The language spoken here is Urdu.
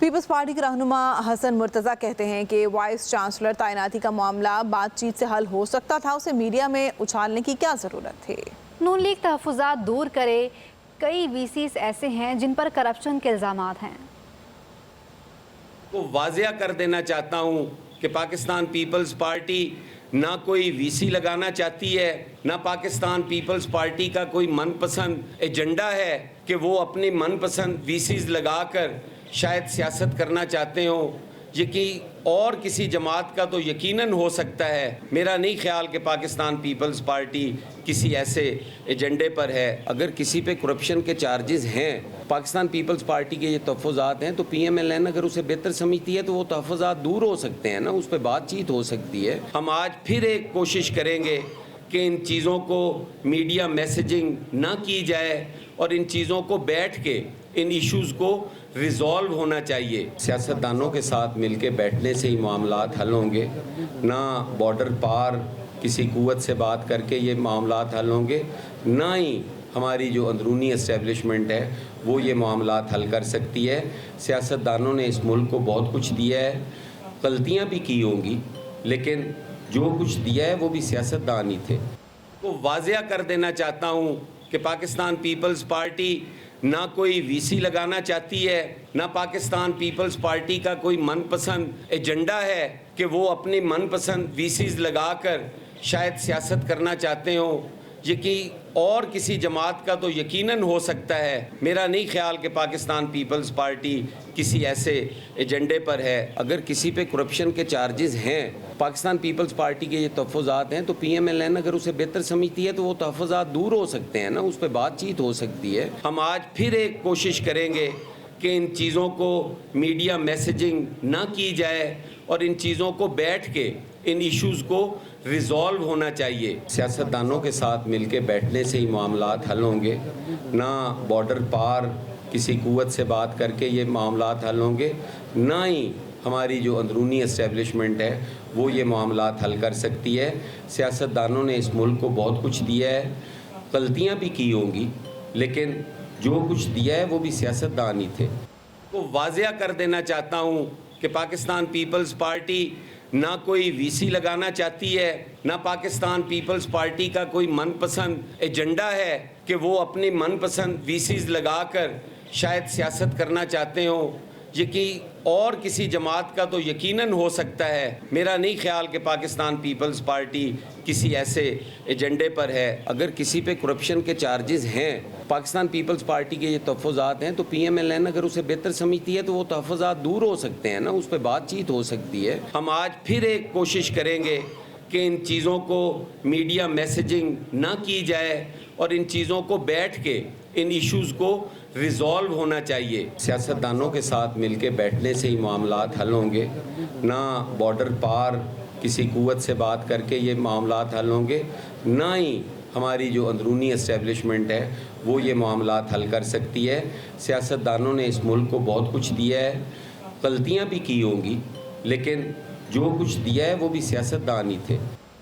پیپلز پارٹی کے رہنما حسن مرتضیٰ کہتے ہیں کہ وائس چانسلر تعیناتی کا معاملہ بات چیت سے حل ہو سکتا تھا، اسے میڈیا میں اچھالنے کی کیا ضرورت تھی؟ نون لیگ تحفظات دور کرے، کئی وی سیز ایسے ہیں جن پر کرپشن کے الزامات ہیں۔ تو واضح کر دینا چاہتا ہوں کہ پاکستان پیپلز پارٹی نہ کوئی وی سی لگانا چاہتی ہے، نہ پاکستان پیپلز پارٹی کا کوئی من پسند ایجنڈا ہے کہ وہ اپنی من پسند وی سیز لگا کر شاید سیاست کرنا چاہتے ہوں۔ اور کسی جماعت کا تو یقیناً ہو سکتا ہے، میرا نہیں خیال کہ پاکستان پیپلز پارٹی کسی ایسے ایجنڈے پر ہے۔ اگر کسی پہ کرپشن کے چارجز ہیں، پاکستان پیپلز پارٹی کے یہ تحفظات ہیں، تو پی ایم ایل این اگر اسے بہتر سمجھتی ہے تو وہ تحفظات دور ہو سکتے ہیں نا، اس پہ بات چیت ہو سکتی ہے۔ ہم آج پھر ایک کوشش کریں گے کہ ان چیزوں کو میڈیا میسیجنگ نہ کی جائے اور ان چیزوں کو بیٹھ کے ان ایشوز کو ریزالو ہونا چاہیے۔ سیاستدانوں کے ساتھ مل کے بیٹھنے سے ہی معاملات حل ہوں گے، نہ بارڈر پار کسی قوت سے بات کر کے یہ معاملات حل ہوں گے، نہ ہی ہماری جو اندرونی اسٹیبلشمنٹ ہے وہ یہ معاملات حل کر سکتی ہے۔ سیاستدانوں نے اس ملک کو بہت کچھ دیا ہے، غلطیاں بھی کی ہوں گی، لیکن جو کچھ دیا ہے وہ بھی سیاستدان ہی تھے۔ تو واضح کر دینا چاہتا ہوں کہ پاکستان پیپلز پارٹی نہ کوئی وی سی لگانا چاہتی ہے، نہ پاکستان پیپلز پارٹی کا کوئی من پسند ایجنڈا ہے کہ وہ اپنی من پسند وی سیز لگا کر شاید سیاست کرنا چاہتے ہوں۔ اور کسی جماعت کا تو یقیناً ہو سکتا ہے، میرا نہیں خیال کہ پاکستان پیپلز پارٹی کسی ایسے ایجنڈے پر ہے۔ اگر کسی پہ کرپشن کے چارجز ہیں، پاکستان پیپلز پارٹی کے یہ تحفظات ہیں، تو پی ایم ایل این اگر اسے بہتر سمجھتی ہے تو وہ تحفظات دور ہو سکتے ہیں نا، اس پہ بات چیت ہو سکتی ہے۔ ہم آج پھر ایک کوشش کریں گے کہ ان چیزوں کو میڈیا میسیجنگ نہ کی جائے اور ان چیزوں کو بیٹھ کے ان ایشوز کو ریزالو ہونا چاہیے۔ سیاستدانوں کے ساتھ مل کے بیٹھنے سے ہی معاملات حل ہوں گے، نہ بارڈر پار کسی قوت سے بات کر کے یہ معاملات حل ہوں گے، نہ ہی ہماری جو اندرونی اسٹیبلشمنٹ ہے وہ یہ معاملات حل کر سکتی ہے۔ سیاستدانوں نے اس ملک کو بہت کچھ دیا ہے، غلطیاں بھی کی ہوں گی، لیکن جو کچھ دیا ہے وہ بھی سیاستدان ہی تھے۔ تو واضح کر دینا چاہتا ہوں کہ پاکستان پیپلز پارٹی نہ کوئی وی سی لگانا چاہتی ہے، نہ پاکستان پیپلز پارٹی کا کوئی من پسند ایجنڈا ہے کہ وہ اپنی من پسند وی سیز لگا کر شاید سیاست کرنا چاہتے ہوں۔ اور کسی جماعت کا تو یقیناً ہو سکتا ہے، میرا نہیں خیال کہ پاکستان پیپلز پارٹی کسی ایسے ایجنڈے پر ہے۔ اگر کسی پہ کرپشن کے چارجز ہیں، پاکستان پیپلز پارٹی کے یہ تحفظات ہیں، تو پی ایم ایل این اگر اسے بہتر سمجھتی ہے تو وہ تحفظات دور ہو سکتے ہیں نا، اس پہ بات چیت ہو سکتی ہے۔ ہم آج پھر ایک کوشش کریں گے کہ ان چیزوں کو میڈیا میسیجنگ نہ کی جائے اور ان چیزوں کو بیٹھ کے ان ایشوز کو ریزالو ہونا چاہیے۔ سیاستدانوں کے ساتھ مل کے بیٹھنے سے ہی معاملات حل ہوں گے، نہ بارڈر پار کسی قوت سے بات کر کے یہ معاملات حل ہوں گے، نہ ہی ہماری جو اندرونی اسٹیبلشمنٹ ہے وہ یہ معاملات حل کر سکتی ہے۔ سیاستدانوں نے اس ملک کو بہت کچھ دیا ہے، غلطیاں بھی کی ہوں گی، لیکن جو کچھ دیا ہے وہ بھی سیاستدان ہی تھے۔